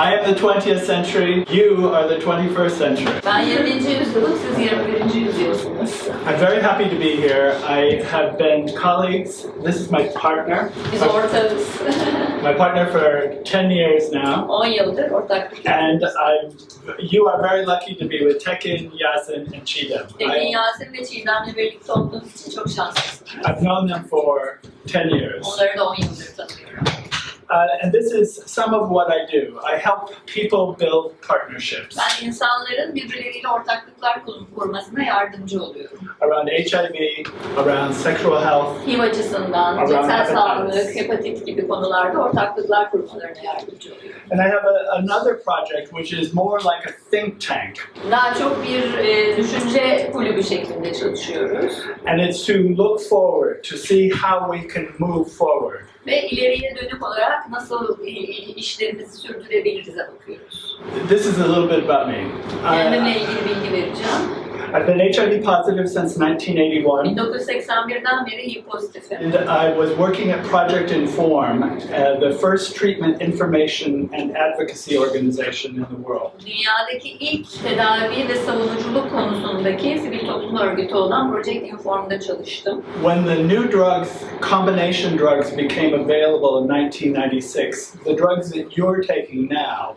I am the 20th century, you are the 21st century. Ben 20. yüzyılım, siz 21. yüzyılsınız. I'm very happy to be here. I have been colleagues. This is my partner. Biz ortağız. My partner for 10 years now. 10 yıldır ortaklık. And you are very lucky to be with Tekin, Yasin, and Chidem. Tekin, Yasin ve Çiğdem'le birlikte olduğunuz için çok şanslısınız. I've known them for 10 years. Onları da 10 yıldır tanıyorum. And this is some of what I do. I help people build partnerships Ben insanların birbirleriyle ortaklıklar kurmasına yardımcı oluyorum. around HIV, around sexual health, HIV açısından, Around cinsel hepatitis. sağlık, hepatit gibi konularda ortaklıklar kurmalarına yardımcı oluyorum. and I have another project which is more like a think tank. Daha çok bir düşünce kulübü şeklinde çalışıyoruz. And it's to look forward, to see how we can move forward. Ve ileriye dönük olarak nasıl işlerimizi sürdürebilirize bakıyoruz. This is a little bit about me. Kendimle ilgili bilgi vereceğim. I've been HIV positive since 1981. 1981'den beri HIV pozitifim. And I was working at Project Inform, the first treatment information and advocacy organization in the world. Dünyadaki ilk tedavi ve savunuculuk konusundaki sivil toplum örgütü olan Project Inform'da çalıştım. When the new drugs, combination drugs, became available in 1996, the drugs that you're taking now,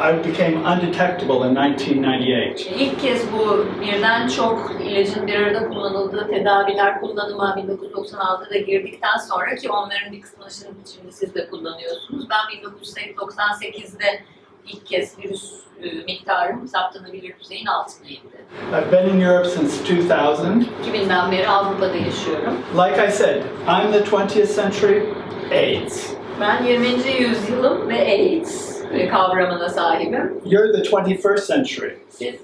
I became undetectable in 1998. İlk kez bu birden çok ilacın bir arada kullanıldığı tedaviler kullanıma 1996'da girdikten sonra, ki onların bir kısmını şimdi siz de kullanıyorsunuz. Ben 1998'de ilk kez virüs miktarım saptanabilir düzeyin altına indi. I've been in Europe since 2000. 2000'den beri Avrupa'da yaşıyorum. Like I said, I'm the 20th century AIDS. Ben 20. yüzyılım ve AIDS kavramına sahibim. You're the 21st century. Siz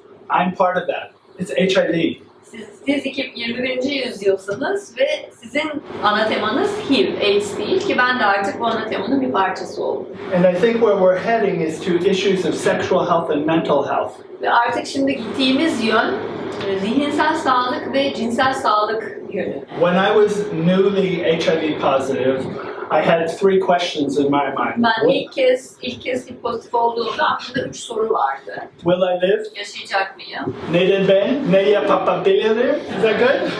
I'm part of that. It's HIV. Siz 21. yüzyılsınız ve sizin ana temanız HIV, AIDS değil, ki ben de artık bu ana temanın bir parçası oldum. And I think where we're heading is to issues of sexual health and mental health. Ve artık şimdi gittiğimiz yön zihinsel sağlık ve cinsel sağlık yönü. When I was newly HIV positive, I had 3 questions in my mind. Ben ilk kez HIV pozitif olduğumda aklımda 3 soru vardı. Will I live? Yaşayacak mıyım? Neden ben? Ne yapabilirim? Is that good?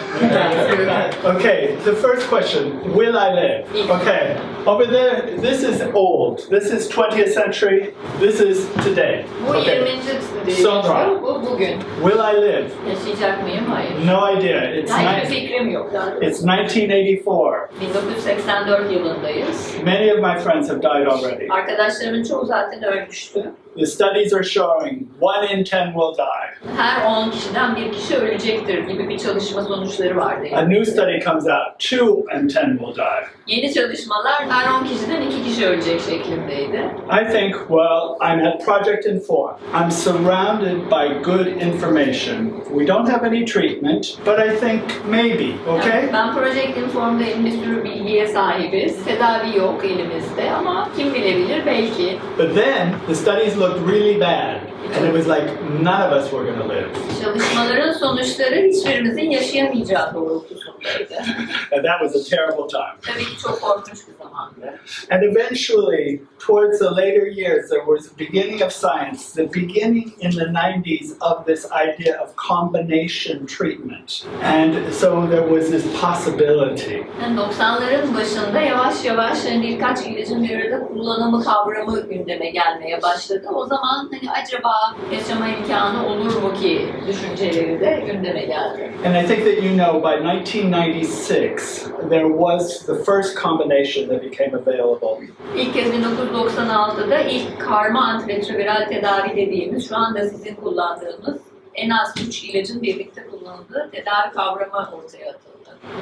Okay, the first question, will I live? Okay, over there, this is old. This is 20th century. This is today. Bu Okay. 20. Sonra. yüzyıl, bu bugün. Will I live? Yaşayacak mıyım? Hayır. No idea. Hiçbir fikrim yok. It's 1984. 1984 yılındayız. Many of my friends have died already. Arkadaşlarımın çoğu zaten ölmüştü. The studies are showing 1 in 10 will die. Her 10 kişiden bir kişi ölecektir gibi bir çalışma sonuçları vardı. A new study comes out, 2 in 10 will die. Yeni çalışmalar her 10 kişiden 2 kişi ölecek şeklindeydi. I think, well, I'm at Project Inform. I'm surrounded by good information. We don't have any treatment, but I think maybe, okay? Yani ben Project Inform'dayım, bir sürü bilgiye sahibiz. Tedavi yok elimizde ama kim bilebilir belki. But then the studies looked really bad, and it was like none of us were going to live. Çalışmaların sonuçları hiçbirimizin yaşayamayacağı doğrultusundaydı. And that was a terrible time. Tabii ki çok korkunç bir zamandı. And eventually, towards the later years, there was a beginning of science, the beginning in the 90s of this idea of combination treatment. And so there was this possibility. Yani 90'ların başında yavaş yavaş birkaç ilacın bir arada kullanımı kavramı gündeme gelmeye başladı. O zaman acaba yaşama imkanı olur mu ki düşünceleri de gündeme geldi. And I think that you know, by 1996, there was the first combination that became available. İlk kez 1996'da ilk karma antiretroviral tedavi dediğimiz, şu anda sizin kullandığınız en az 3 ilacın birlikte kullanıldığı tedavi kavramı ortaya atıldı.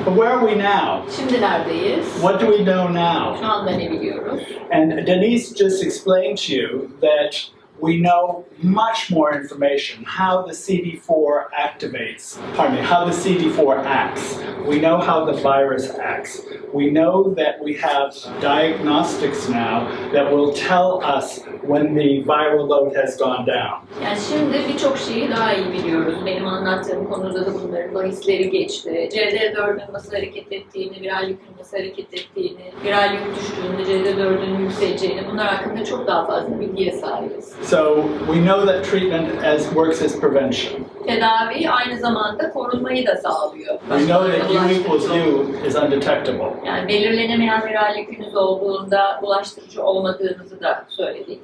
But where are we now? Şimdi neredeyiz? What do we know now? Şu anda ne biliyoruz? And Denise just explained to you that we know much more information how the CD4 activates, how the CD4 acts. We know how the virus acts. We know that we have diagnostics now that will tell us when the viral load has gone down. Yani şimdi birçok şeyi daha iyi biliyoruz. Benim anlattığım konuda da bunların bahisleri geçti. CD4'ün nasıl hareket ettiğini, viral yükün nasıl hareket ettiğini, viral yük düştüğünde CD4'ün yükseleceğini, bunlar hakkında çok daha fazla bilgiye sahibiz. So we know that treatment works as prevention. Tedavi aynı zamanda korunmayı da sağlıyor. We know that U=U is undetectable. Yani belirlenemeyen viral yükünüz olduğunda bulaştırıcı olmadığınızı da söyledik.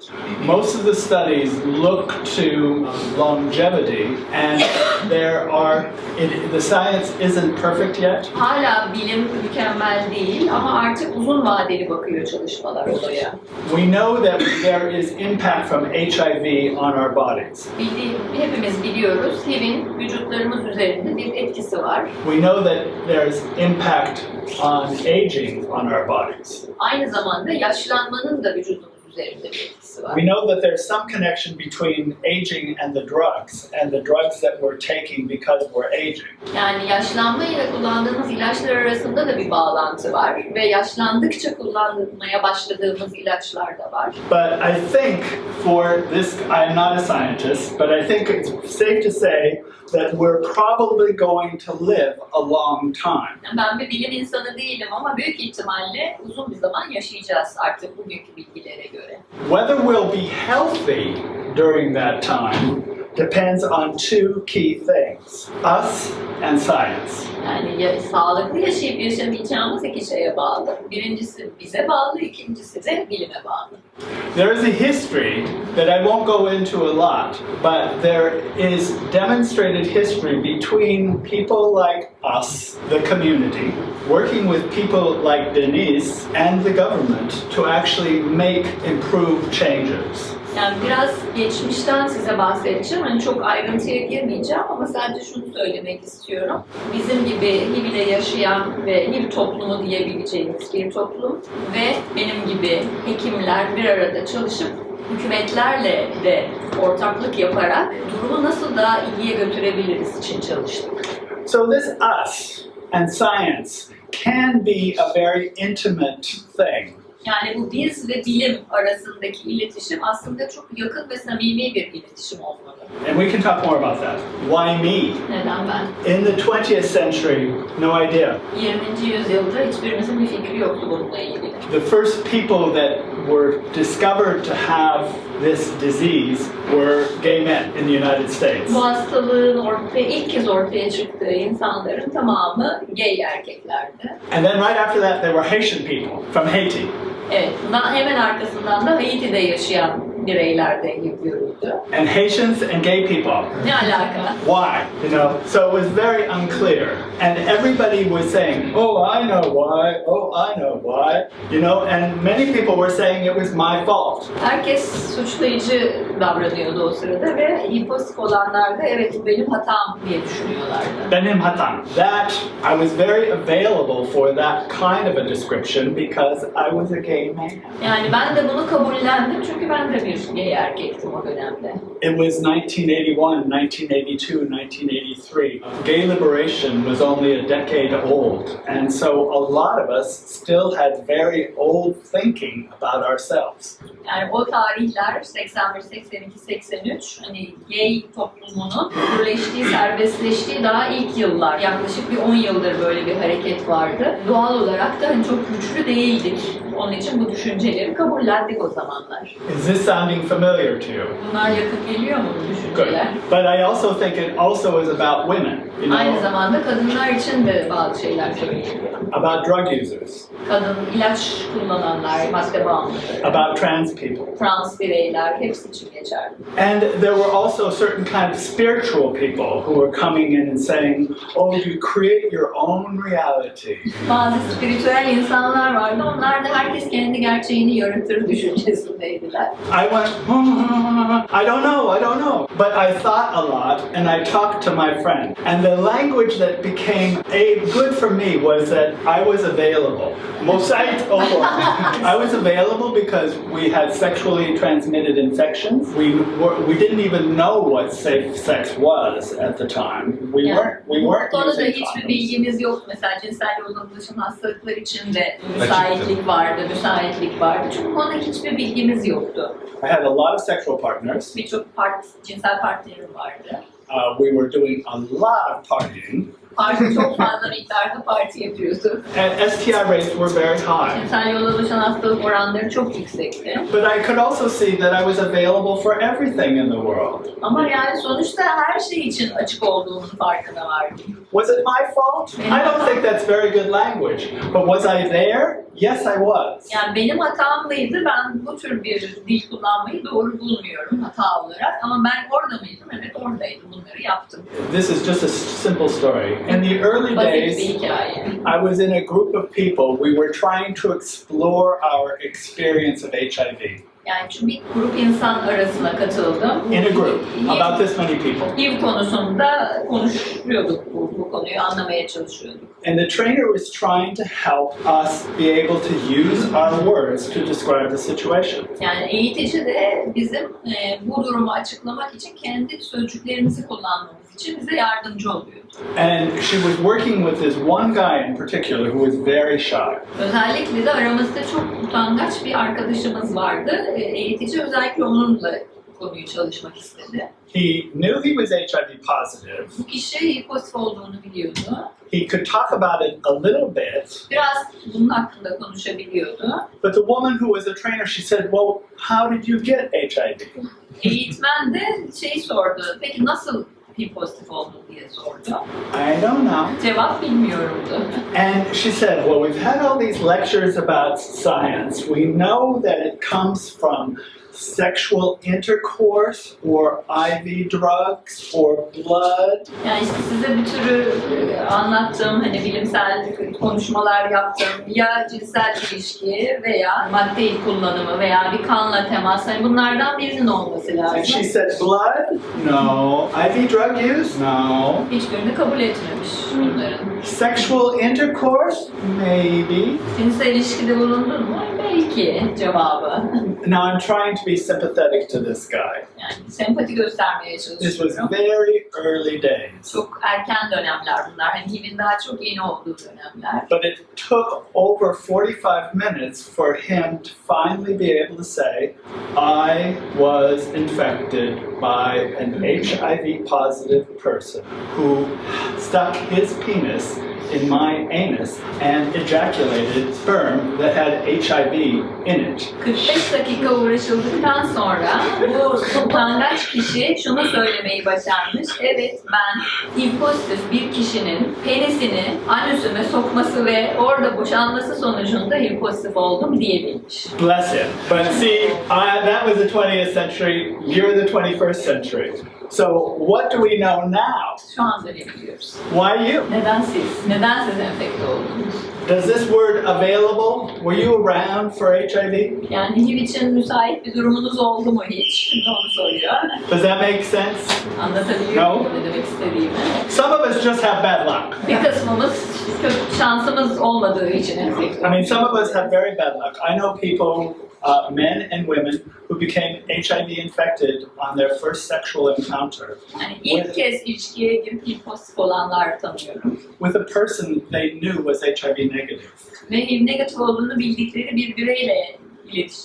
Most of the studies look to longevity, and the science isn't perfect yet. Hala bilim mükemmel değil ama artık uzun vadeli bakıyor çalışmalar olaya. We know that there is impact from HIV on our bodies. Hepimiz biliyoruz, HIV'in vücutlarımız üzerinde bir etkisi var. We know that there's impact on aging on our bodies. Aynı zamanda yaşlanmanın da vücudumuz üzerinde bir etkisi var. We know that there's some connection between aging and the drugs that we're taking because we're aging. Yani yaşlanma ile kullandığımız ilaçlar arasında da bir bağlantı var ve yaşlandıkça kullanmaya başladığımız ilaçlar da var. But I think for this, I'm not a scientist, but I think it's safe to say that we're probably going to live a long time. Ben bir bilim insanı değilim ama büyük ihtimalle uzun bir zaman yaşayacağız artık bugünkü bilgilere göre. Whether we'll be healthy during that time depends on two key things: us and science. Yani sağlıklı yaşayıp yaşamayacağımız iki şeye bağlı. Birincisi bize bağlı, ikincisi de bilime bağlı. There is a history that I won't go into a lot, but there is demonstrated history between people like us, the community, working with people like Denise and the government to actually make improved changes. Yani biraz geçmişten size bahsedeceğim. Hani çok ayrıntıya girmeyeceğim ama sadece şunu söylemek istiyorum. Bizim gibi HIV ile yaşayan ve HIV toplumu diyebileceğimiz bir toplum ve benim gibi hekimler bir arada çalışıp hükümetlerle de ortaklık yaparak durumu nasıl daha iyiye götürebiliriz için çalıştık. So this us and science can be a very intimate thing. Yani bu biz ve bilim arasındaki iletişim aslında çok yakın ve samimi bir iletişim olmalı. And we can talk more about that. Why me? Neden ben? In the 20th century, no idea. 20. yüzyılda hiçbirimizin bir fikri yoktu bununla ilgili. The first people that were discovered to have this disease were gay men in the United States. Bu hastalığın ilk kez ortaya çıktığı insanların tamamı gay erkeklerdi. And then right after that, there were Haitian people from Haiti. Evet, bundan hemen arkasından da Haiti'de yaşayan bireyler de görüldü. And Haitians and gay people. Ne alaka? Why? You know, so it was very unclear. And everybody was saying, oh, I know why. Oh, I know why. You know, and many people were saying it was my fault. Herkes suçlayıcı davranıyordu o sırada ve HIV pozitif olanlar da evet bu benim hatam diye düşünüyorlardı. Benim hatam. That I was very available for that kind of a description because I was a gay man. Yani ben de bunu kabullendim çünkü ben de bir gay erkektim o dönemde. It was 1981, 1982, 1983. Gay liberation was only a decade old, and so a lot of us still had very old thinking about ourselves. Yani o tarihler 81, 82, 83 hani gay toplumunun birleştiği, serbestleştiği daha ilk yıllar. Yaklaşık bir 10 yıldır böyle bir hareket vardı. Doğal olarak da hani çok güçlü değildik. Onun için bu düşünceleri kabullendik o zamanlar. Is this sounding familiar to you? Bunlar yakın geliyor mu bu düşünceler? Good. But I also think it also is about women. You know, Aynı zamanda kadınlar için de bazı şeyler söyleniyor. about drug users, Kadın ilaç kullananlar, madde bağımlıları, about trans people. trans bireyler hepsi için geçerli. And there were also certain kind of spiritual people who were coming in and saying, oh, you create your own reality. Bazı spiritüel insanlar vardı. Onlar da herkes kendi gerçeğini yaratır düşüncesindeydiler. I went, I don't know. But I thought a lot and I talked to my friend. And the language that became good for me was that I was available. I was available because we had sexually transmitted infections. We didn't even know what safe sex was at the time. We weren't Konuda using hiçbir condoms. bilgimiz yok. Mesela cinsel yoldan bulaşan hastalıklar için de müsaitlik vardı. Çünkü bu konuda hiçbir bilgimiz yoktu. I had a lot of sexual partners. Birçok cinsel partnerim vardı. We were doing a lot of partying. Çok fazla miktarda parti yapıyordu. And STI rates were very high. Cinsel yolla bulaşan hastalık oranları çok yüksekti. But I could also see that I was available for everything in the world. Ama yani sonuçta her şey için açık olduğunun farkına vardım. Was it my fault? I don't think that's very good language. But was I there? Yes, I was. Yani benim hatam mıydı? Ben bu tür bir dil kullanmayı doğru bulmuyorum hata olarak. Ama ben orada mıydım? Evet, oradaydım. Bunları yaptım. This is just a simple story. In the early Basit days, bir hikaye. I was in a group of people. We were trying to explore our experience of HIV. Yani şu bir grup insan arasına katıldım. In a group, about this many people. HIV konusunda konuşuyorduk bu konuyu, anlamaya çalışıyorduk. And the trainer was trying to help us be able to use our words to describe the situation. Yani eğitici de bizim bu durumu açıklamak için kendi sözcüklerimizi kullanmamız için bize yardımcı oluyordu. And she was working with this one guy in particular who was very shy. Özellikle de aramızda çok utangaç bir arkadaşımız vardı. Eğitici özellikle onunla konuyu çalışmak istedi. He knew he was HIV positive. Bu kişi HIV pozitif olduğunu biliyordu. He could talk about it a little bit. Biraz bunun hakkında konuşabiliyordu. But the woman who was a trainer, she said, well, how did you get HIV? Eğitmen de sordu. Peki nasıl HIV pozitif oldun diye sordu. I don't know. Cevap bilmiyorumdu. And she said, well, we've had all these lectures about science. We know that it comes from sexual intercourse or IV drugs or blood. Yani işte size bir türlü anlattığım hani bilimsel konuşmalar yaptım. Ya cinsel ilişki veya madde kullanımı veya bir kanla temas. Hani bunlardan birinin olması lazım. And she said, blood? No. IV drug use? No. Hiçbirini kabul etmemiş bunların. Sexual intercourse? Maybe. Cinsel ilişkide bulundun mu? Belki cevabı. Now I'm trying to be sympathetic to this guy. Yani sempati göstermeye This was çalışıyorum. very early days. Çok erken dönemler bunlar. Hani HIV'in daha çok yeni olduğu dönemler. But it took over 45 minutes for him to finally be able to say, I was infected by an HIV positive person who stuck his penis in my anus and ejaculated sperm that had HIV in it. 45 dakika uğraşıldıktan sonra bu utangaç kişi şunu söylemeyi başarmış. Evet, ben HIV pozitif bir kişinin penisini anüsüme sokması ve orada boşalması sonucunda HIV pozitif oldum diyebilmiş. Bless him. But see, that was the 20th century, you're the 21st century. So what do we know now? Şu anda ne biliyoruz? Why you? Neden siz? Neden siz enfekte oldunuz? Does this word available? Were you around for HIV? Yani HIV için müsait bir durumunuz oldu mu hiç? Şimdi onu soruyor. Does that make sense? Anlatabiliyor No. muyum ne demek istediğimi? Some of us just have bad luck. Bir kısmımız kötü şansımız olmadığı için enfekte. I mean, some of us have very bad luck. I know people, men and women, who became HIV infected on their first sexual encounter Yani ilk kez ilişkiye girip HIV pozitif olanlar tanıyorum. with a person they knew was HIV negative. Ve HIV negatif olduğunu bildikleri bir bireyle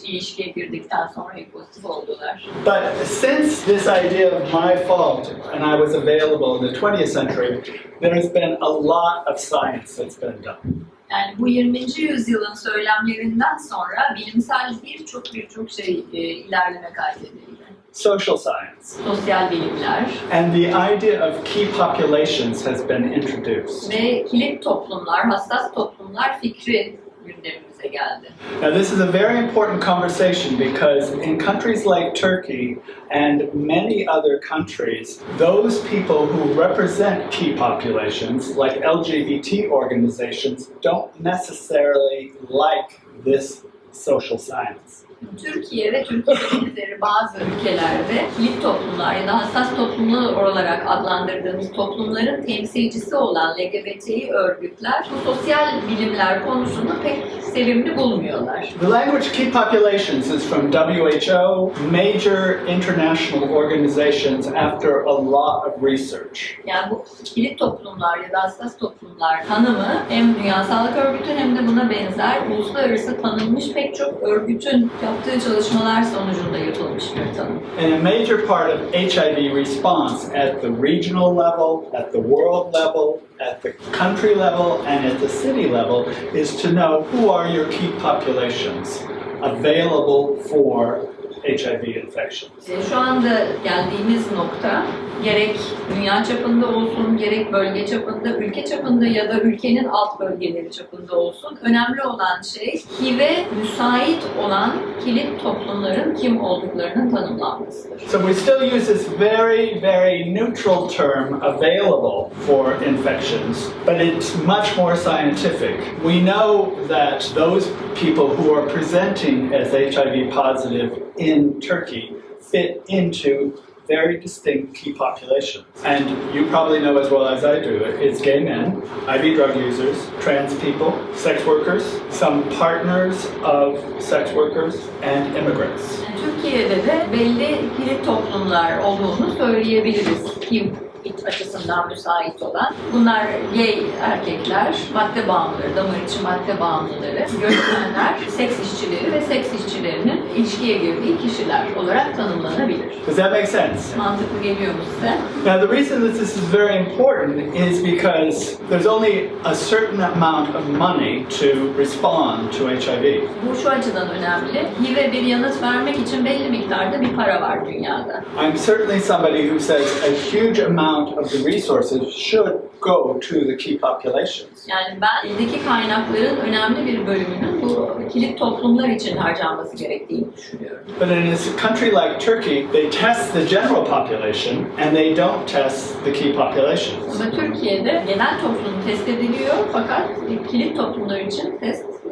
ilişkiye girdikten sonra HIV pozitif oldular. But since this idea of my fault and I was available in the 20th century, there has been a lot of science that's been done. Yani bu 20. yüzyılın söylemlerinden sonra bilimsel birçok şey ilerleme kaydedildi. Social science. Sosyal bilimler And the idea of key populations has been introduced. ve kilit toplumlar, hassas toplumlar fikri gündemimize geldi. Now this is a very important conversation because in countries like Turkey and many other countries, those people who represent key populations, like LGBT organizations, don't necessarily like this social science. Türkiye ve Türkiye benzeri bazı ülkelerde kilit toplumlar ya da hassas toplumlar olarak adlandırdığımız toplumların temsilcisi olan LGBTİ örgütler bu sosyal bilimler konusunu pek sevimli bulmuyorlar. The language key populations is from WHO, major international organizations after a lot of research. Yani bu kilit toplumlar ya da hassas toplumlar tanımı hem Dünya Sağlık Örgütü hem de buna benzer uluslararası tanınmış pek çok örgütün yaptığı çalışmalar sonucunda yapılmış bir tanım. And a major part of HIV response at the regional level, at the world level, at the country level, and at the city level is to know who are your key populations available for HIV infections. Şu anda geldiğimiz nokta gerek dünya çapında olsun, gerek bölge çapında, ülke çapında ya da ülkenin alt bölgeleri çapında olsun. Önemli olan şey HIV'e müsait olan kilit toplumların kim olduklarının tanımlanmasıdır. So we still use this very, very neutral term available for infections, but it's much more scientific. We know that those people who are presenting as HIV positive in Turkey fit into very distinct key populations. And you probably know as well as I do, it's gay men, IV drug users, trans people, sex workers, some partners of sex workers, and immigrants. Türkiye'de de belli kilit toplumlar olduğunu söyleyebiliriz. Kim açısından müsait olan. Bunlar gay erkekler, madde bağımlıları, damar içi madde bağımlıları, göçmenler, seks işçileri ve seks işçilerinin ilişkiye girdiği kişiler olarak tanımlanabilir. Does that make sense? Mantıklı geliyor mu size? Now the reason that this is very important is because there's only a certain amount of money to respond to HIV. Bu şu açıdan önemli. HIV'e bir yanıt vermek için belli miktarda bir para var dünyada. I'm certainly somebody who says a huge amount of the resources should go to the key populations. Yani ben eldeki kaynakların önemli bir bölümünün bu kilit toplumlar için harcanması gerektiğini düşünüyorum. But in a country like Turkey, they test the general population and they don't test the key populations. Ama Türkiye'de genel toplum test ediliyor fakat kilit toplumlar için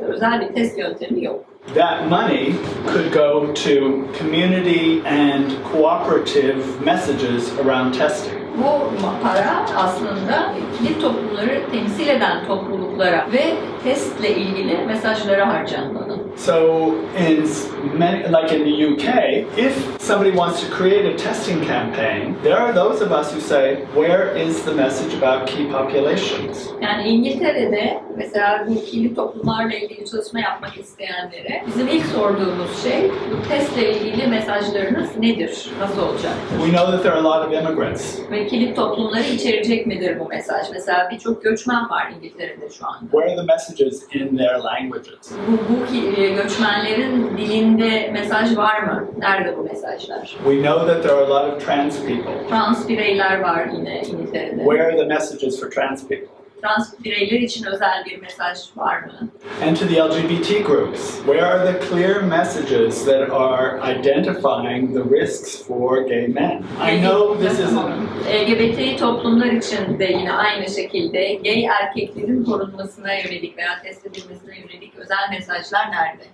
özel bir test yöntemi yok. That money could go to community and cooperative messages around testing. Bu para aslında kilit toplumları temsil eden topluluklara ve testle ilgili mesajlara harcanmalı. So like in the UK, if somebody wants to create a testing campaign, there are those of us who say, where is the message about key populations? Yani İngiltere'de mesela bu kilit toplumlarla ilgili çalışma yapmak isteyenlere bizim ilk sorduğumuz şey bu testle ilgili mesajlarınız nedir? Nasıl olacak? We know that there are a lot of immigrants. Ve kilit toplumları içerecek midir bu mesaj? Mesela birçok göçmen var İngiltere'de şu anda. Where are the messages in their languages? Bu göçmenlerin dilinde mesaj var mı? Nerede bu mesajlar? We know that there are a lot of trans people. Trans bireyler var yine İngiltere'de. Where are the messages for trans people? Trans bireyler için özel bir mesaj var mı? And to the LGBT groups, where are the clear messages that are identifying the risks for gay men? I know this isn't... LGBT toplumlar için de yine aynı şekilde gay erkeklerin korunmasına yönelik veya test edilmesine yönelik özel mesajlar nerede?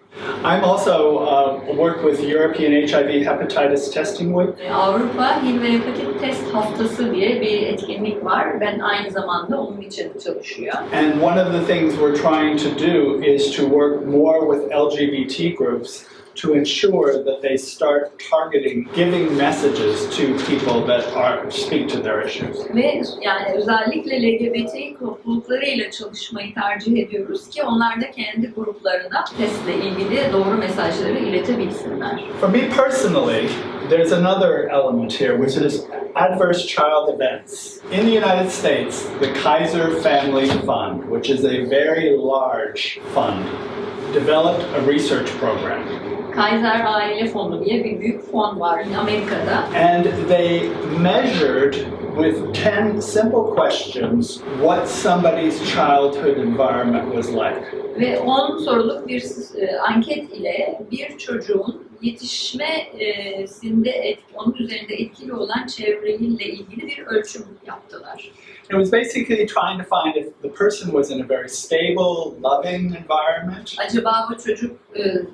I'm also work with European HIV Hepatitis Testing Week. Avrupa HIV ve Hepatit Test Haftası diye bir etkinlik var. Ben aynı zamanda onun için çalışıyor. And one of the things we're trying to do is to work more with LGBT groups to ensure that they start targeting, giving messages to people that speak to their issues. Ve yani özellikle LGBT topluluklarıyla çalışmayı tercih ediyoruz ki onlar da kendi gruplarına testle ilgili doğru mesajları iletebilsinler. For me personally, there's another element here, which is adverse child events. In the United States, the Kaiser Family Fund, which is a very large fund, developed a research program. Kaiser Aile Fonu diye bir büyük fon var Amerika'da. And they measured with 10 simple questions what somebody's childhood environment was like. Ve 10 soruluk bir anket ile bir çocuğun yetişmesinde onun üzerinde etkili olan çevreyle ilgili bir ölçüm yaptılar. It was basically trying to find if the person was in a very stable, loving environment, Acaba bu çocuk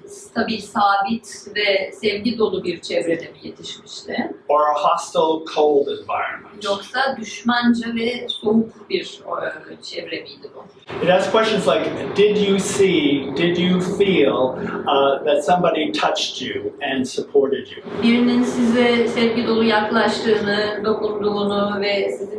stabil, sabit ve sevgi dolu bir çevrede mi yetişmişti? or a hostile, cold environment. Yoksa düşmanca ve soğuk bir çevre miydi bu? It asks questions like, did you see, did you feel that somebody touched you and supported you? Birinin size sevgi dolu yaklaştığını, dokunduğunu ve sizi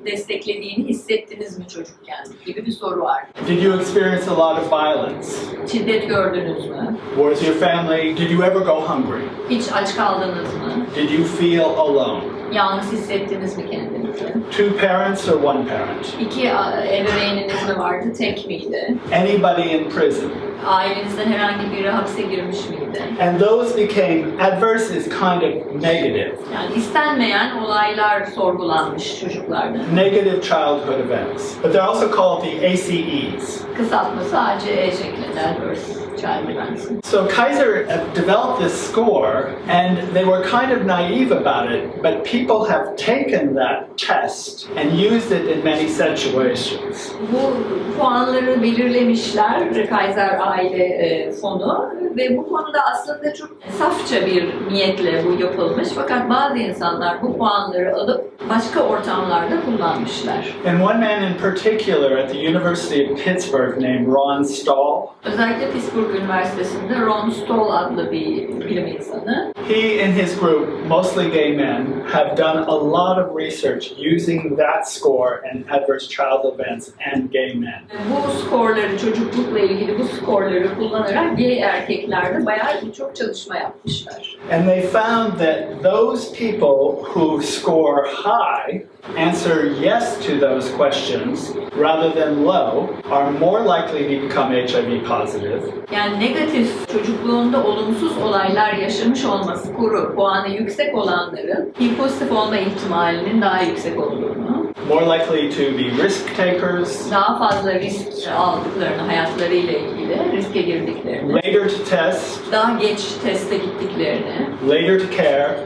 desteklediğini hissettiniz mi çocukken gibi bir soru var. Did you experience a lot of violence? Şiddet gördünüz mü? Was your family, did you ever go hungry? Hiç aç kaldınız mı? Did you feel alone? Yalnız hissettiniz mi kendinizi? Two parents or one parent? İki ebeveyniniz mi vardı, tek miydi? Anybody in prison? Ailenizden herhangi biri hapse girmiş miydi? And those became, adverse is kind of negative. Yani istenmeyen olaylar sorgulanmış çocuklarda. Negative childhood events. But they're also called the ACEs. Kısaltması ACE şeklinde, Adverse Child Events. So Kaiser developed this score, and they were kind of naive about it, but people have taken that test and used it in many situations. Bu puanları belirlemişler Kaiser Aile Fonu ve bu konuda aslında çok safça bir niyetle bu yapılmış, fakat bazı insanlar bu puanları alıp başka ortamlarda kullanmışlar. And one man in particular at the University of Pittsburgh named Ron Stahl, Özellikle Pittsburgh Üniversitesi'nde Ron Stahl adlı bir bilim insanı. he and his group, mostly gay men, have done a lot of research using that score and adverse child events and gay men. Bu skorları, çocuklukla ilgili bu skorları kullanarak gay erkeklerde bayağı birçok çalışma yapmışlar. And they found that those people who score high, answer yes to those questions rather than low, are more likely to become HIV positive. Yani negatif, çocukluğunda olumsuz olaylar yaşamış olma skoru, puanı yüksek olanların HIV pozitif olma ihtimalinin daha yüksek olduğunu, More likely to be risk takers. daha fazla risk aldıklarını, hayatlarıyla ilgili riske girdiklerini, Later to test. daha geç teste gittiklerini, Later to care.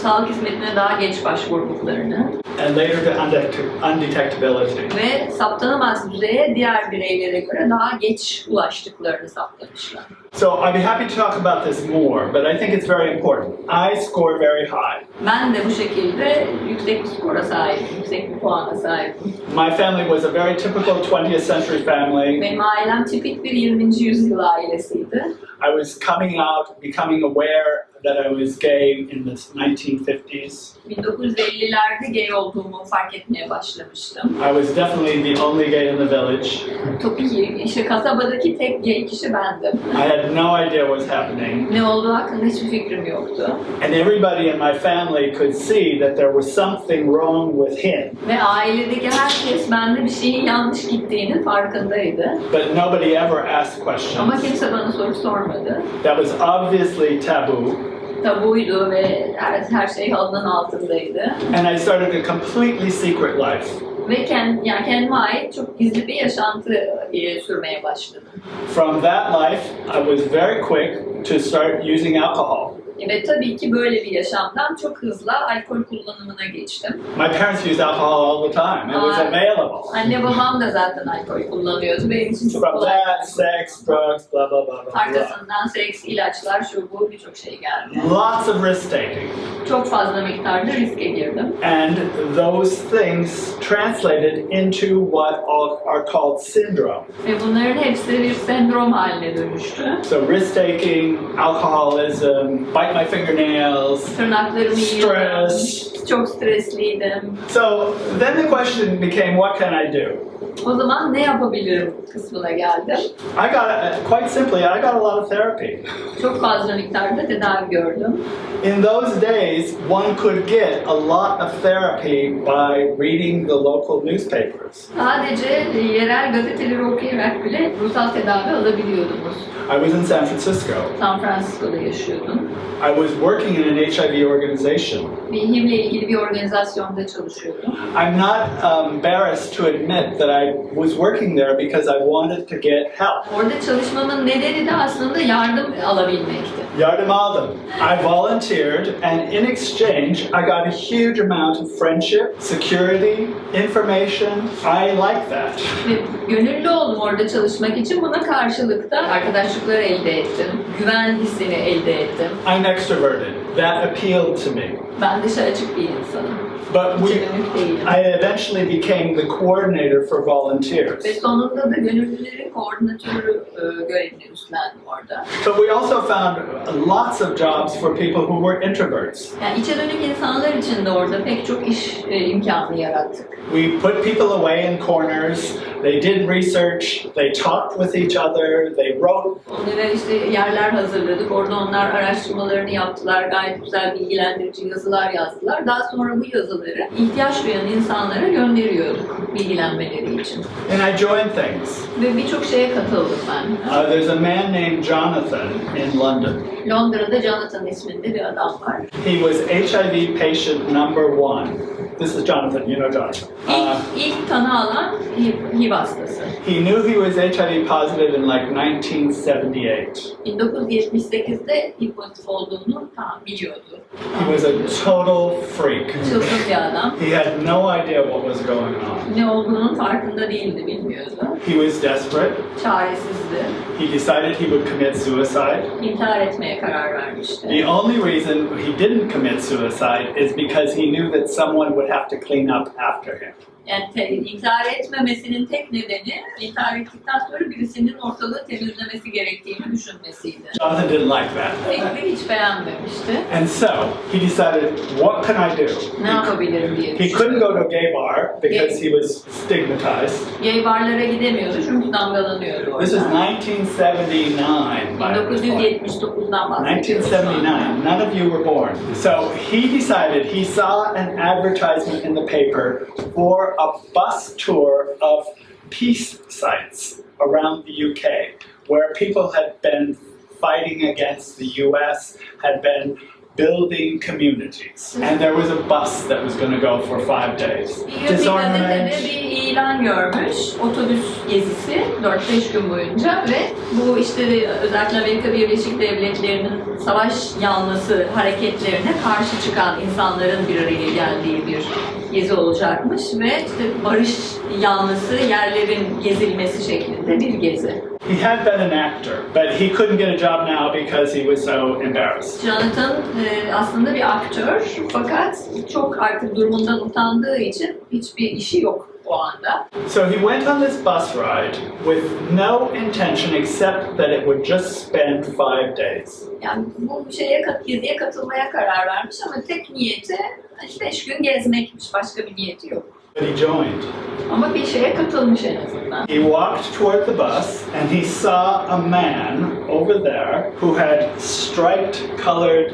sağlık hizmetine daha geç başvurduklarını And later to undetectability. ve saptanamaz düzeye diğer bireylere göre daha geç ulaştıklarını saptamışlar. So I'd be happy to talk about this more, but I think it's very important. I score very high. Ben de bu şekilde yüksek bir skora sahibim, yüksek bir puana sahibim. My family was a very typical 20th century family. Benim ailem tipik bir 20. yüzyıl ailesiydi. I was coming out, becoming aware that I was gay in the 1950s. 1950'lerde gay olduğumu fark etmeye başlamıştım. I was definitely the only gay in the village. Tabii ki işte kasabadaki tek gay kişi bendim. I had no idea what was happening. Ne olduğu hakkında hiçbir fikrim yoktu. And everybody in my family could see that there was something wrong with him. Ve ailedeki herkes bende bir şeyin yanlış gittiğinin farkındaydı. But nobody ever asked Ama questions. kimse bana soru sormadı. That was obviously taboo. Tabuydu ve her şey halının altındaydı. And I started a completely secret life. Ve kendime ait çok gizli bir yaşantı sürmeye başladım. From that life, I was very quick to start using alcohol. Ve tabii ki böyle bir yaşamdan çok hızlı alkol kullanımına geçtim. My parents used alcohol all the time. It was available. Anne babam da zaten alkol kullanıyordu. Benim için çok From kolay. that, sex, drugs, blah, blah, blah, blah, blah. Arkasından seks, ilaçlar, şu bu birçok şey geldi. Lots of risk taking. Çok fazla miktarda riske girdim. And those things translated into what are called syndrome. Ve bunların hepsi bir sendrom haline dönüştü. So risk taking, alcoholism, bite my fingernails, Tırnaklarımı yiyordum. stress. Çok stresliydim. So then the question became, what can I do? O zaman ne yapabilirim kısmına geldim. I got, quite simply, I got a lot of therapy. Çok fazla miktarda tedavi gördüm. In those days, one could get a lot of therapy by reading the local newspapers. Sadece yerel gazeteleri okuyarak bile ruhsal tedavi alabiliyordunuz. I was in San Francisco. San Francisco'da yaşıyordum. I was working in an HIV organization. Bir HIV'le ilgili bir organizasyonda çalışıyordum. I'm not embarrassed to admit that I was working there because I wanted to get help. Orada çalışmamın nedeni de aslında yardım alabilmekti. Yardım aldım. I volunteered, and in exchange, I got a huge amount of friendship, security, information. I like that. Ve gönüllü oldum orada çalışmak için. Buna karşılık da arkadaşlıkları elde ettim. Güven hissini elde ettim. I'm extroverted. That appealed to me. Ben dışa açık bir insanım. But İçe değilim. I eventually became the coordinator for volunteers. Ve sonunda da gönüllülerin koordinatörü görevini üstlendim orada. But we also found lots of jobs for people who were introverts. Yani içe dönük insanlar için de orada pek çok iş imkanı yarattık. We put people away in corners, they did research, they talked with each other, they wrote. Onlara işte yerler hazırladık, orada onlar araştırmalarını yaptılar, gayet güzel bilgilendirici yazılar yazdılar. Daha sonra bu yazıları ihtiyaç duyan insanlara gönderiyorduk bilgilenmeleri için. And I joined things. Ve birçok şeye katıldım ben. There's a man named Jonathan in London. Londra'da Jonathan isminde bir adam var. He was HIV patient number 1. This is Jonathan, you know Jonathan. İlk tanı alan HIV hastası. He knew he was HIV positive in like 1978. 1978'de HIV pozitif olduğunu biliyordu. He was a total freak. Çılgın bir adam. He had no idea what was going on. Ne olduğunun farkında değildi, bilmiyordu. He was desperate. Çaresizdi. He decided he would commit suicide. İntihar etmeye karar vermişti. The only reason he didn't commit suicide is because he knew that someone would have to clean up after him. Yani intihar etmemesinin tek nedeni intihar ettikten sonra birisinin ortalığı temizlemesi gerektiğini düşünmesiydi. Jonathan didn't like that. Teklifi hiç beğenmemişti. And so he decided, what can I do? Ne yapabilirim diye He düşündü. couldn't go to a gay bar because he was stigmatized. Gay barlara gidemiyordu çünkü damgalanıyordu orada. This is 1979, by this point. 1979'dan bahsediyoruz. 1979. None of you were born. So he decided, he saw an advertisement in the paper for a bus tour of peace sites around the UK where people had been fighting against the US, had been building communities. And there was a bus that was going to go for 5 days. Bir gazetede Disarmament. bir ilan görmüş, otobüs gezisi 4-5 gün boyunca ve bu işte özellikle Amerika Birleşik Devletleri'nin savaş yanlısı hareketlerine karşı çıkan insanların bir araya geldiği bir gezi olacakmış ve işte barış yanlısı yerlerin gezilmesi şeklinde bir gezi. He had been an actor, but he couldn't get a job now because he was so embarrassed. Jonathan aslında bir aktör fakat çok artık durumundan utandığı için hiçbir işi yok o anda. So he went on this bus ride with no intention except that it would just spend 5 days. Yani bu geziye katılmaya karar vermiş ama tek niyeti 5 gün gezmekmiş, başka bir niyeti yok. But he joined. Ama bir şeye katılmış en azından. He walked toward the bus and he saw a man over there who had striped colored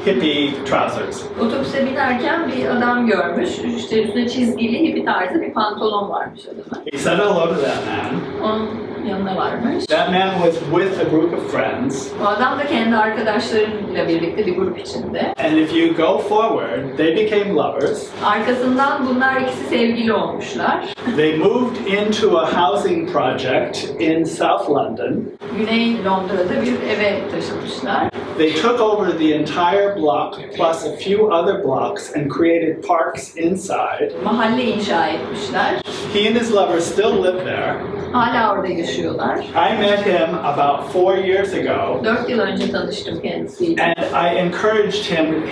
hippie trousers. Otobüse binerken bir adam görmüş, işte üstüne çizgili hippie tarzı bir pantolon varmış adamın. He said hello to that man. Onun yanına varmış. That man was with a group of friends. O adam da kendi arkadaşlarıyla birlikte bir grup içinde. And if you go forward, they became lovers. Arkasından bunlar ikisi sevgili olmuşlar. They moved into a housing project in South London. Güney Londra'da bir eve taşınmışlar. They took over the entire block plus a few other blocks and created parks inside. Mahalle inşa etmişler. He and his lover still live there. Hala orada yaşıyorlar. I met him about 4 years ago. 4 yıl önce tanıştım kendisiyle. And I encouraged him.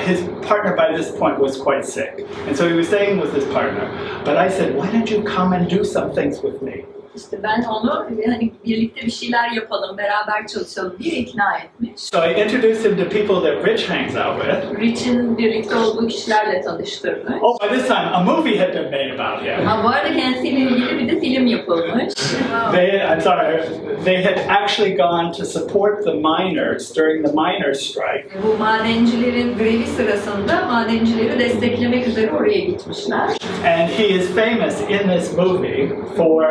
His partner by this point was quite sick. And so he was staying with his partner. But I said, why don't you come and do some things with me? İşte ben onu hani birlikte bir şeyler yapalım, beraber çalışalım diye ikna etmiş. So I introduced him to people that Rich hangs out with. Rich'in birlikte olduğu kişilerle tanıştırmış. Oh, by this time, a movie had been made about him. Ha, bu arada kendisiyle ilgili bir de film yapılmış. They had actually gone to support the miners during the miners' strike. Bu madencilerin grevi sırasında madencileri desteklemek üzere oraya gitmişler. And he is famous in this movie for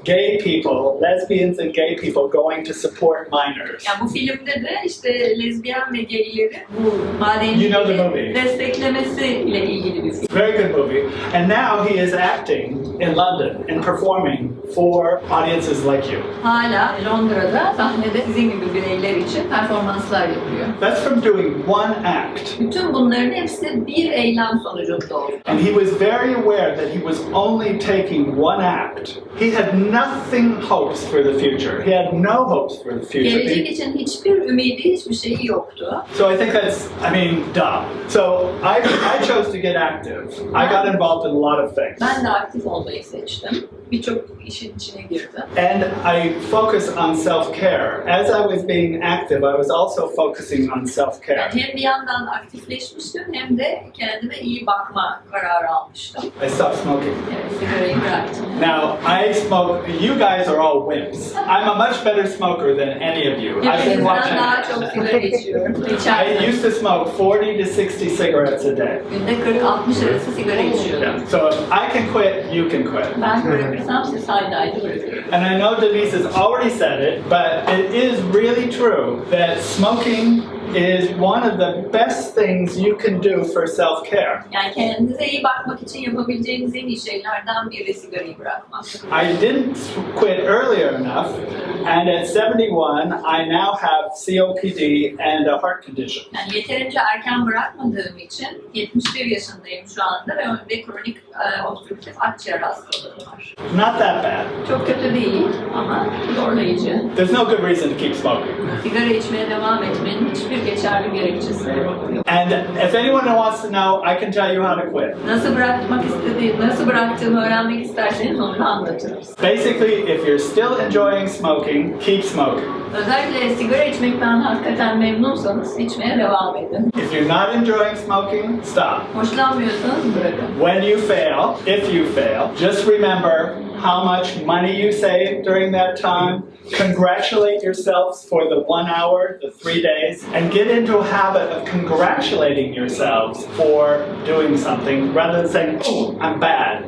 gay people, lesbians and gay people going to support minors. Yani bu filmde de işte lezbiyen ve gayleri bu You know the movie. madenciliği desteklemesiyle ilgili bir film. Very good movie. And now he is acting in London and performing for audiences like you. Hala Londra'da sahnede sizin gibi bireyler için performanslar yapıyor. That's from doing one act. Bütün bunların hepsi bir eylem sonucunda oldu. And he was very aware that he was only taking one act. He had nothing hopes for the future. He had no hopes for the future. Gelecek için hiçbir ümidi, hiçbir şeyi yoktu. So I think that's, dumb. So I chose to get active. I got involved in a lot of things. Ben de aktif olmayı seçtim. Birçok işin içine girdim. And I focus on self-care. As I was being active, I was also focusing on self-care. Yani hem bir yandan aktifleşmiştim hem de kendime iyi bakma kararı almıştım. I stopped smoking. Evet, sigarayı bıraktım. Now, I smoke, you guys are all wimps. I'm a much better smoker than any of you. I've been Hepinizden watching. daha çok sigara içiyorum. I İçeride. used to smoke 40 to 60 cigarettes a day. Günde 40-60 arası sigara içiyorum. Yeah. So if I can quit, you can quit. Ben bırakırsam siz haydi bırakın. And I know Denise has already said it, but it is really true that smoking is one of the best things you can do for self-care. Yani kendinize iyi bakmak için yapabileceğiniz en iyi şeylerden biri sigarayı bırakmak. I didn't quit earlier enough, and at 71, I now have COPD and a heart condition. Yani yeterince erken bırakmadığım için 71 yaşındayım şu anda ve kronik obstrüktif akciğer hastalığım var. Not that bad. Çok kötü değil ama zorlayıcı. There's no good reason to keep smoking. Sigara içmeye devam etmenin hiçbir geçerli gerekçesi yok. And if anyone wants to know, I can tell you how to quit. Nasıl bıraktığımı öğrenmek isterseniz onu da anlatırım. Basically, if you're still enjoying smoking, keep smoking. Özellikle sigara içmekten hakikaten memnunsanız içmeye devam edin. If you're not enjoying smoking, stop. Hoşlanmıyorsanız bırakın. When you fail, if you fail, just remember how much money you saved during that time. Congratulate yourselves for the 1 hour, the 3 days, and get into a habit of congratulating yourselves for doing something rather than saying, oh, I'm bad,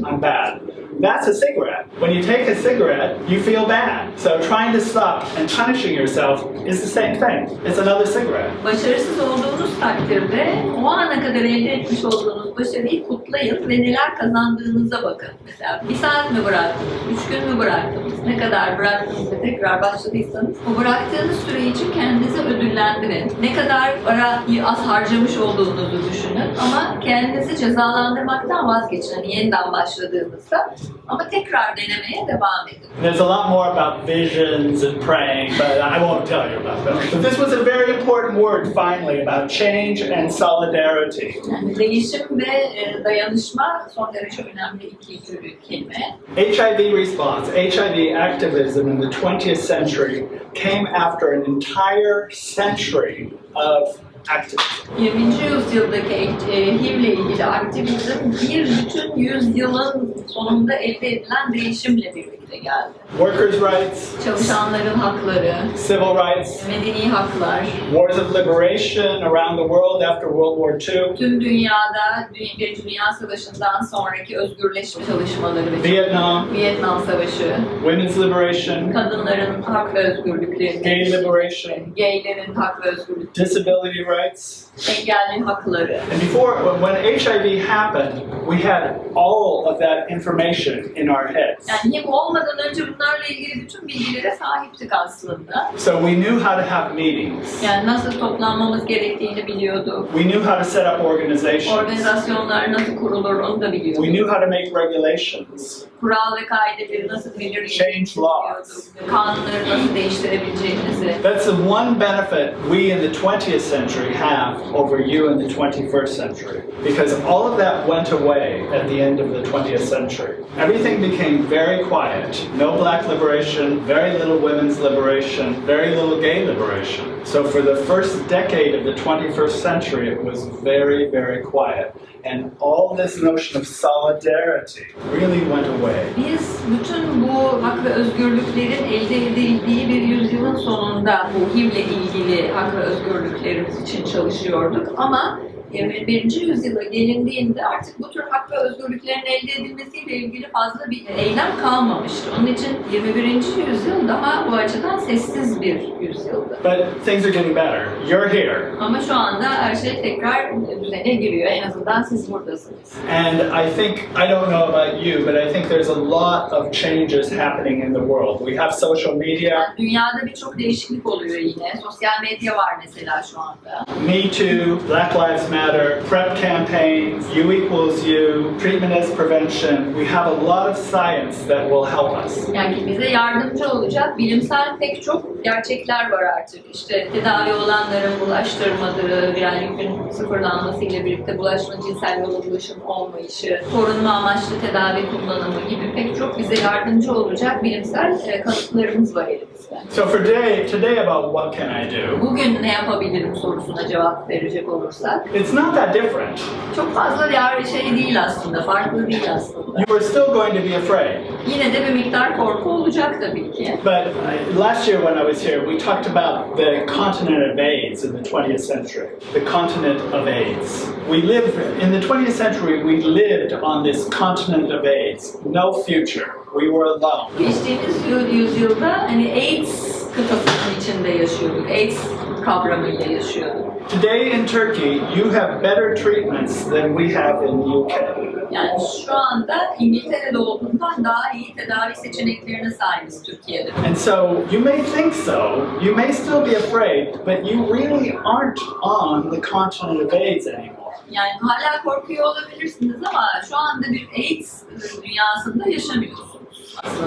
I'm bad. That's a cigarette. When you take a cigarette, you feel bad. So trying to stop and punishing yourself is the same thing. It's another cigarette. Başarısız olduğunuz takdirde o ana kadar elde etmiş olduğunuz başarıyı kutlayın ve neler kazandığınıza bakın. Mesela 1 saat mi bıraktınız, 3 gün mü bıraktınız, ne kadar bıraktınız ve tekrar başladıysanız o bıraktığınız süre için kendinizi ödüllendirin. Ne kadar parayı az harcamış olduğunuzu düşünün ama kendinizi cezalandırmaktan vazgeçin. Hani yeniden başladığınızda ama tekrar denemeye devam edin. There's a lot more about visions and praying, but I won't tell you about that. But this was a very important word finally about change and solidarity. Yani değişim ve dayanışma son derece önemli iki türlü kelime. HIV response, HIV activism in the 20th century came after an entire century of activism. 20. yüzyıldaki HIV ile ilgili aktivizm bir bütün yüzyılın sonunda elde edilen değişimle birlikte geldi. Workers' rights, Çalışanların hakları, civil rights, medeni haklar, wars of liberation around the world after World War II, tüm dünyada Birinci Dünya Savaşı'ndan sonraki özgürleşme çalışmaları ve Vietnam Savaşı, women's liberation, kadınların hak ve özgürlükleri, gay liberation, gaylerin hak ve özgürlükleri, disability rights. engelli hakları. And before, when HIV happened, we had all of that information in our heads. Yani HIV olmadan önce bunlarla ilgili bütün bilgilere sahiptik aslında. So we knew how to have meetings. Yani nasıl toplanmamız gerektiğini biliyorduk. We knew how to set up organizations. Organizasyonlar nasıl kurulur onu da biliyorduk. We knew how to make regulations. Kural ve kaideleri nasıl belirleyeceğimizi Change laws. biliyorduk. Kanunları nasıl değiştirebileceğimizi. That's the one benefit we in the 20th century have over you in the 21st century. Because all of that went away at the end of the 20th century. Everything became very quiet. No black liberation, very little women's liberation, very little gay liberation. So for the first decade of the 21st century, it was very, very quiet. And all this notion of solidarity really went away. Biz bütün bu hak ve özgürlüklerin elde edildiği bir yüzyılın sonunda bu HIV ile ilgili hak ve özgürlüklerimiz için çalışıyorduk ama 21. yüzyıla gelindiğinde artık bu tür hak ve özgürlüklerin elde edilmesiyle ilgili fazla bir eylem kalmamıştı. Onun için 21. yüzyıl daha bu açıdan sessiz bir yüzyıldı. But things are getting better. You're here. Ama şu anda her şey tekrar düzene giriyor. En azından siz buradasınız. And I think, I don't know about you, but I think there's a lot of changes happening in the world. We have social media. Yani dünyada birçok değişiklik oluyor yine. Sosyal medya var mesela şu anda. Me Too, Black Lives Matter, PrEP campaigns, You Equals You, treatment as prevention. We have a lot of science that will help us. Yani bize yardımcı olacak bilimsel pek çok gerçekler var artık. İşte tedavi olanların bulaştırmadığı, viral yükün sıfırlanmasıyla birlikte bulaşma, cinsel yolla bulaşım olmayışı, korunma amaçlı tedavi kullanımı gibi pek çok bize yardımcı olacak bilimsel kanıtlarımız var elimizde. So for today about what can I do? Bugün ne yapabilirim sorusuna cevap verecek olursak, It's not that different. çok fazla bir şey değil aslında, farklı değil aslında. You are still going to be afraid. Yine de bir miktar korku olacak tabii ki. But last year when I was here, we talked about the continent of AIDS in the 20th century. The continent of AIDS. In the 20th century, we lived on this continent of AIDS. No future. We were alone. Geçtiğimiz yüzyılda hani AIDS kıtasının içinde yaşıyorduk. AIDS kavramıyla yaşıyorduk. Today in Turkey, you have better treatments than we have in the UK. Yani şu anda İngiltere'de olduğundan daha iyi tedavi seçeneklerine sahibiz Türkiye'de. And so you may think so, you may still be afraid, but you really aren't on the continent of AIDS anymore. Yani hala korkuyor olabilirsiniz ama şu anda bir AIDS dünyasında yaşamıyorsunuz.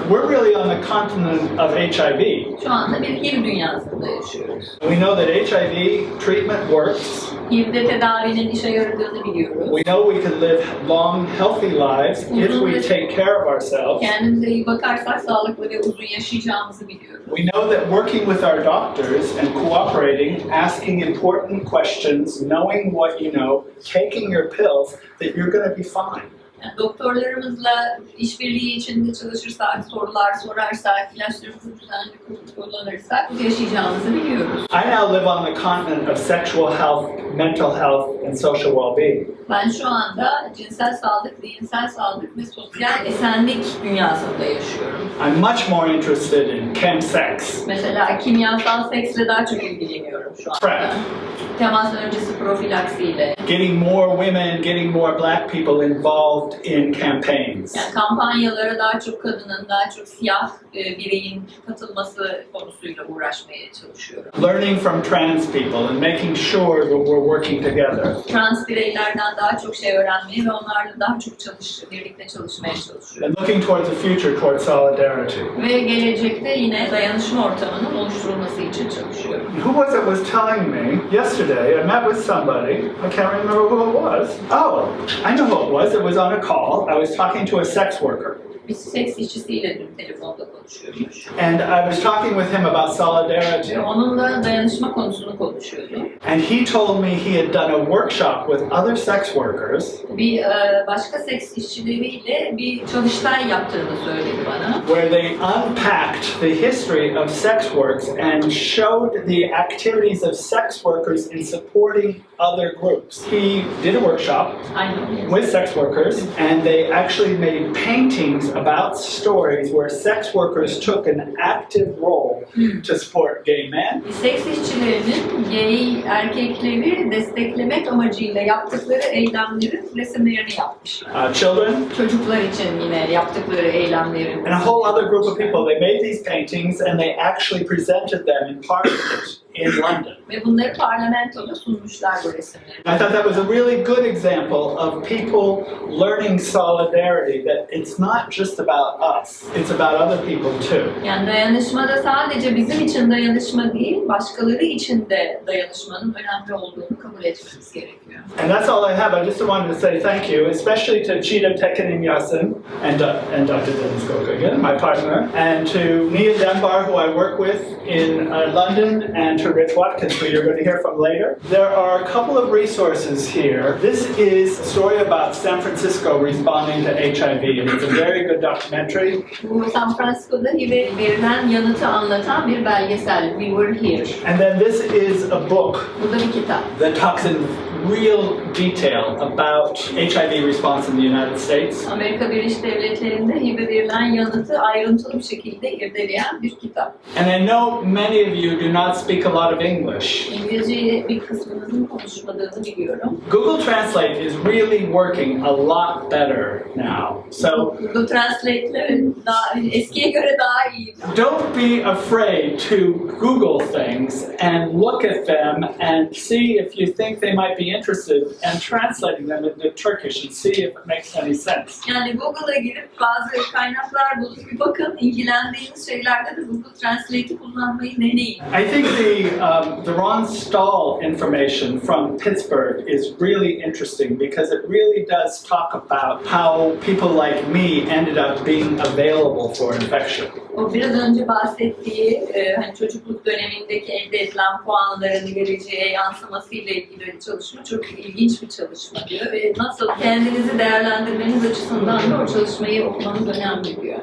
We're really on the continent of HIV. Şu anda bir HIV dünyasında yaşıyoruz. We know that HIV treatment works. HIV'de tedavinin işe yaradığını biliyoruz. We know we can live long, healthy lives if we take care of ourselves. Kendimize iyi bakarsak sağlıklı ve uzun yaşayacağımızı biliyoruz. We know that working with our doctors and cooperating, asking important questions, knowing what you know, taking your pills, that you're going to be fine. Yani doktorlarımızla işbirliği içinde çalışırsak, sorular sorarsak, ilaçlarımızı düzenli kullanırsak yaşayacağımızı biliyoruz. I now live on the continent of sexual health, mental health, and social well-being. Ben şu anda cinsel sağlık, zihinsel sağlık ve sosyal esenlik dünyasında yaşıyorum. I'm much more interested in chemsex, Mesela kimyasal seksle daha çok ilgileniyorum şu anda. PrEP, Temas öncesi profilaksiyle. getting more women, getting more black people involved in campaigns. Yani kampanyalara daha çok kadının, daha çok siyah bireyin katılması konusuyla uğraşmaya çalışıyorum. Learning from trans people and making sure that we're working together. Trans bireylerden daha çok şey öğrenmeye ve onlarla daha çok birlikte çalışmaya çalışıyorum. And looking towards the future, towards solidarity. Ve gelecekte yine dayanışma ortamının oluşturulması için çalışıyorum. Who was it was telling me yesterday? I met with somebody. I can't remember who it was. Oh, I know who it was. It was on a call. I was talking to a sex worker. Bir seks işçisiyle dün telefonda konuşuyormuş. And I was talking with him about solidarity. Onunla dayanışma konusunu konuşuyordu. And he told me he had done a workshop with other sex workers. Bir başka seks işçileriyle bir çalıştay yaptığını söyledi bana. Where they unpacked the history of sex works and showed the activities of sex workers in supporting other groups. He did a workshop with sex workers, and they actually made paintings about stories where sex workers took an active role to support gay men. Seks işçilerinin gay erkekleri desteklemek amacıyla yaptıkları eylemlerin resimlerini yapmışlar. Children. Çocuklar için yine yaptıkları eylemlerin. And a whole other group of people. They made these paintings and they actually presented them in Parliament in London. Ve bunları parlamentoda sunmuşlar bu resimleri. I thought that was a really good example of people learning solidarity, that it's not just about us, it's about other people too. Yani dayanışmada sadece bizim için dayanışma değil, başkaları için de dayanışmanın önemli olduğunu kabul etmemiz gerekiyor. And that's all I have. I just wanted to say thank you, especially to Çiğdem Tekin Yasin and Dr. Deniz Kokagan, my partner, and to Nia Dembar, who I work with in London, and to Rich Watkins, who you're going to hear from later. There are a couple of resources here. This is a story about San Francisco responding to HIV, and it's a very good documentary. Bu San Francisco'da HIV'e verilen yanıtı anlatan bir belgesel, We Were Here. And then this is a book Bu da bir kitap. that talks in real detail about HIV response in the United States. Amerika Birleşik Devletleri'nde HIV'e verilen yanıtı ayrıntılı bir şekilde irdeleyen bir kitap. And I know many of you do not speak a lot of English. İngilizceyi bir kısmınızın konuşmadığını biliyorum. Google Translate is really working a lot better now. So Google Translate'le daha eskiye göre daha iyi. don't be afraid to Google things and look at them and see if you think they might be interested and translating them into Turkish and see if it makes any sense. Yani Google'a girip bazı kaynaklar bulup bir bakın, ilgilendiğiniz şeylerde de Google Translate'i kullanmayı deneyin. I think the Ron Stahl information from Pittsburgh is really interesting because it really does talk about how people like me ended up being available for infection. O biraz önce bahsettiği hani çocukluk dönemindeki elde edilen puanların geleceğe yansıması ile ilgili çalışma çok ilginç bir çalışma diyor ve nasıl kendinizi değerlendirmeniz açısından da o çalışmayı okumanız önemli diyor.